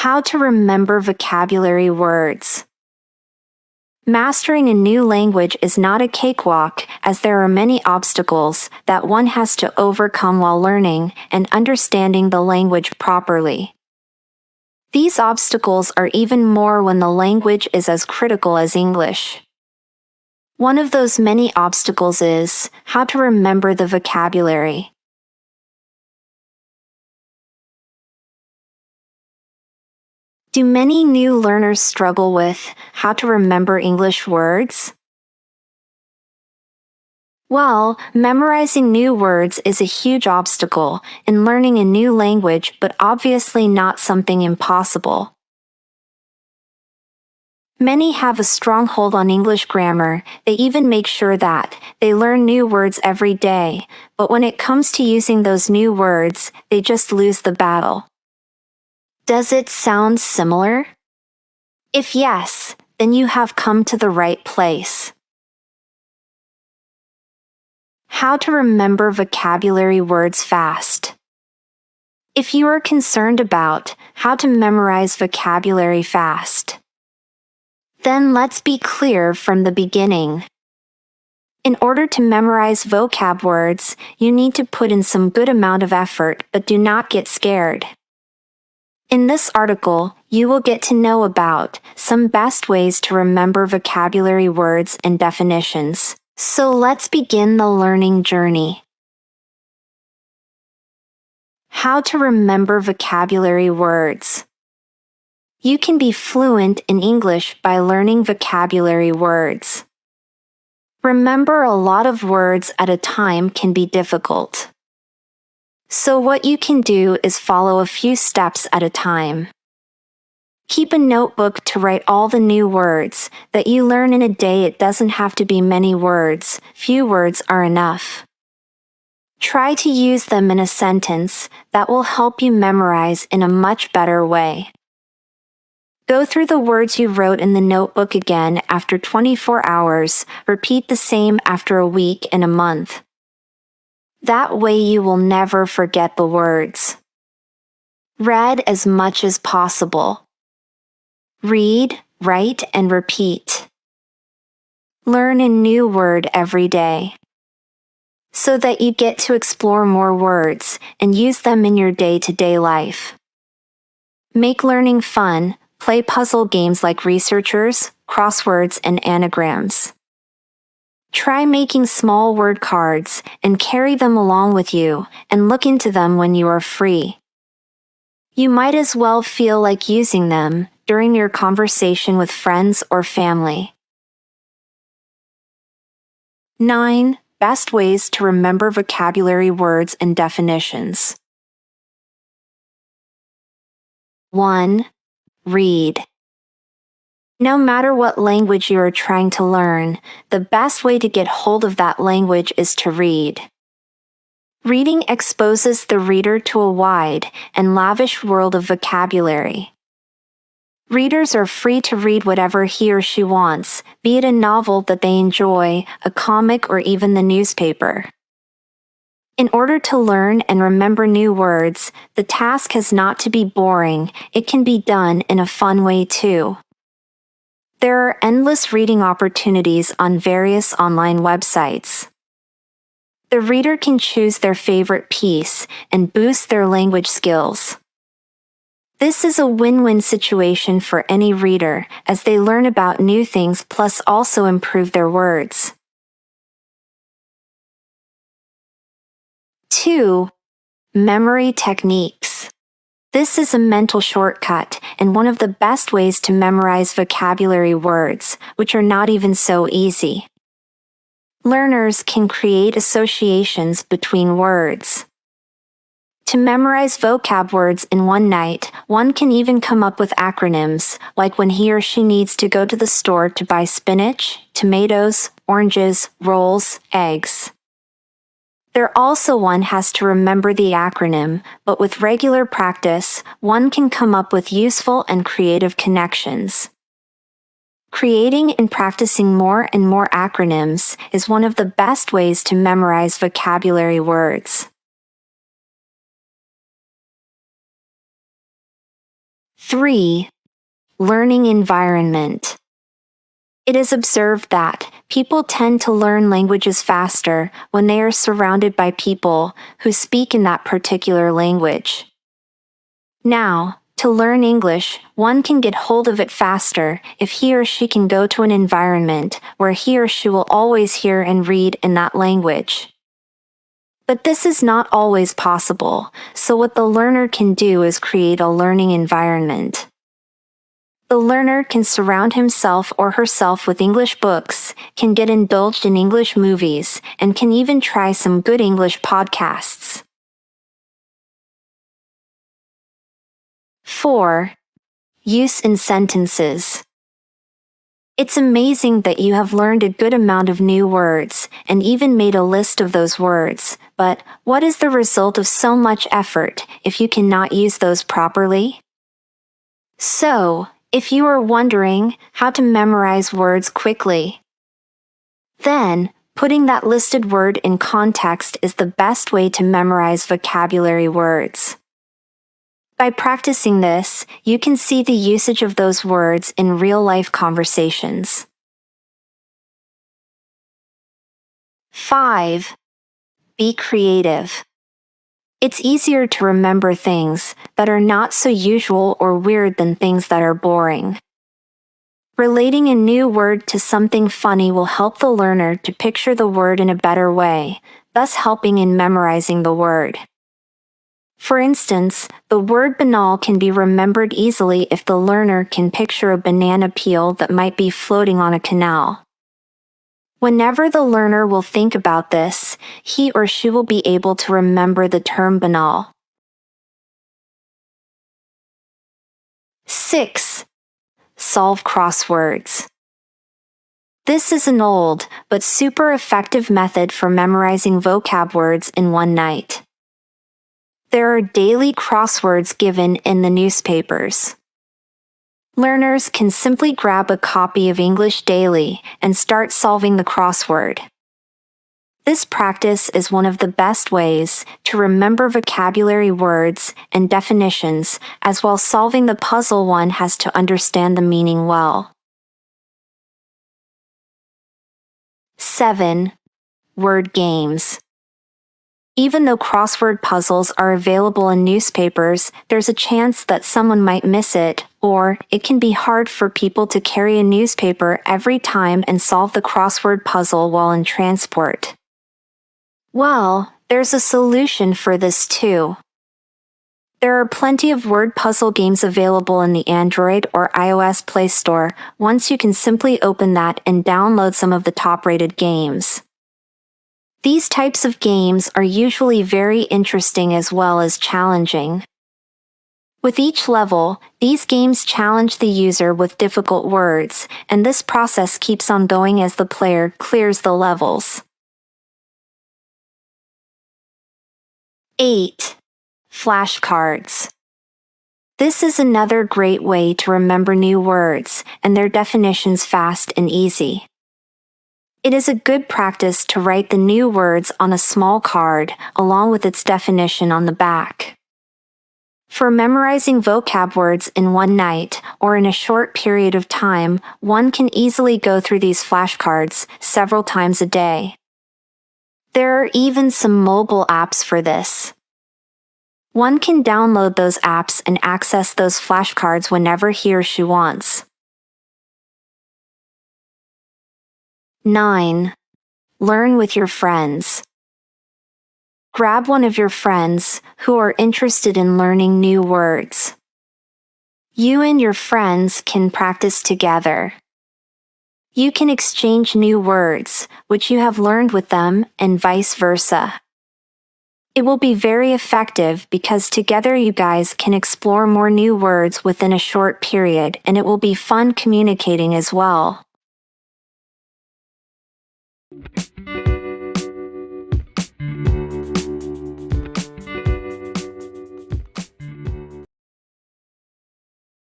How to remember vocabulary words. Mastering a new language is not a cakewalk, as there are many obstacles that one has to overcome while learning and understanding the language properly. These obstacles are even more when the language is as critical as English. One of those many obstacles is how to remember the vocabulary. Do many new learners struggle with how to remember English words? Well, memorizing new words is a huge obstacle in learning a new language, but obviously not something impossible. Many have a strong hold on English grammar. They even make sure that they learn new words every day, but when it comes to using those new words, they just lose the battle. Does it sound similar? If yes, then you have come to the right place. How to remember vocabulary words fast. If you are concerned about how to memorize vocabulary fast, then let's be clear from the beginning. In order to memorize vocab words, you need to put in some good amount of effort, but do not get scared. In this article, you will get to know about some best ways to remember vocabulary words and definitions. So let's begin the learning journey. How to remember vocabulary words. You can be fluent in English by learning vocabulary words. Remember a lot of words at a time can be difficult. So what you can do is follow a few steps at a time. Keep a notebook to write all the new words that you learn in a day. It doesn't have to be many words, few words are enough. Try to use them in a sentence that will help you memorize in a much better way. Go through the words you wrote in the notebook again after 24 hours, repeat the same after a week and a month. That way you will never forget the words. Read as much as possible. Read, write, and repeat. Learn a new word every day, so that you get to explore more words and use them in your day-to-day life. Make learning fun. Play puzzle games like researchers, crosswords, and anagrams. Try making small word cards and carry them along with you and look into them when you are free. You might as well feel like using them during your conversation with friends or family. 9. Best ways to remember vocabulary words and definitions. 1. Read. No matter what language you are trying to learn, the best way to get hold of that language is to read. Reading exposes the reader to a wide and lavish world of vocabulary. Readers are free to read whatever he or she wants, be it a novel that they enjoy, a comic, or even the newspaper. In order to learn and remember new words, the task has not to be boring. It can be done in a fun way too. There are endless reading opportunities on various online websites. The reader can choose their favorite piece and boost their language skills. This is a win-win situation for any reader, as they learn about new things plus also improve their words. 2. Memory techniques. This is a mental shortcut and one of the best ways to memorize vocabulary words, which are not even so easy. Learners can create associations between words. To memorize vocab words in one night, one can even come up with acronyms, like when he or she needs to go to the store to buy spinach, tomatoes, oranges, rolls, eggs. There also one has to remember the acronym, but with regular practice, one can come up with useful and creative connections. Creating and practicing more and more acronyms is one of the best ways to memorize vocabulary words. 3. Learning environment. It is observed that people tend to learn languages faster when they are surrounded by people who speak in that particular language. Now, to learn English, one can get hold of it faster if he or she can go to an environment where he or she will always hear and read in that language. But this is not always possible, so what the learner can do is create a learning environment. The learner can surround himself or herself with English books, can get indulged in English movies, and can even try some good English podcasts. 4. Use in sentences. It's amazing that you have learned a good amount of new words and even made a list of those words, but what is the result of so much effort if you cannot use those properly? So, if you are wondering how to memorize words quickly, then putting that listed word in context is the best way to memorize vocabulary words. By practicing this, you can see the usage of those words in real-life conversations. 5. Be creative. It's easier to remember things that are not so usual or weird than things that are boring. Relating a new word to something funny will help the learner to picture the word in a better way, thus helping in memorizing the word. For instance, the word banal can be remembered easily if the learner can picture a banana peel that might be floating on a canal. Whenever the learner will think about this, he or she will be able to remember the term banal. 6. Solve crosswords. This is an old, but super effective method for memorizing vocab words in one night. There are daily crosswords given in the newspapers. Learners can simply grab a copy of English Daily and start solving the crossword. This practice is one of the best ways to remember vocabulary words and definitions, as while solving the puzzle one has to understand the meaning well. 7. Word games. Even though crossword puzzles are available in newspapers, there's a chance that someone might miss it, or it can be hard for people to carry a newspaper every time and solve the crossword puzzle while in transport. Well, there's a solution for this too. There are plenty of word puzzle games available in the Android or iOS Play Store. Once you can simply open that and download some of the top-rated games. These types of games are usually very interesting as well as challenging. With each level, these games challenge the user with difficult words, and this process keeps on going as the player clears the levels. 8. Flashcards. This is another great way to remember new words and their definitions fast and easy. It is a good practice to write the new words on a small card along with its definition on the back. For memorizing vocab words in one night or in a short period of time, one can easily go through these flashcards several times a day. There are even some mobile apps for this. One can download those apps and access those flashcards whenever he or she wants. 9. Learn with your friends. Grab one of your friends who are interested in learning new words. You and your friends can practice together. You can exchange new words, which you have learned with them, and vice versa. It will be very effective because together you guys can explore more new words within a short period, and it will be fun communicating as well.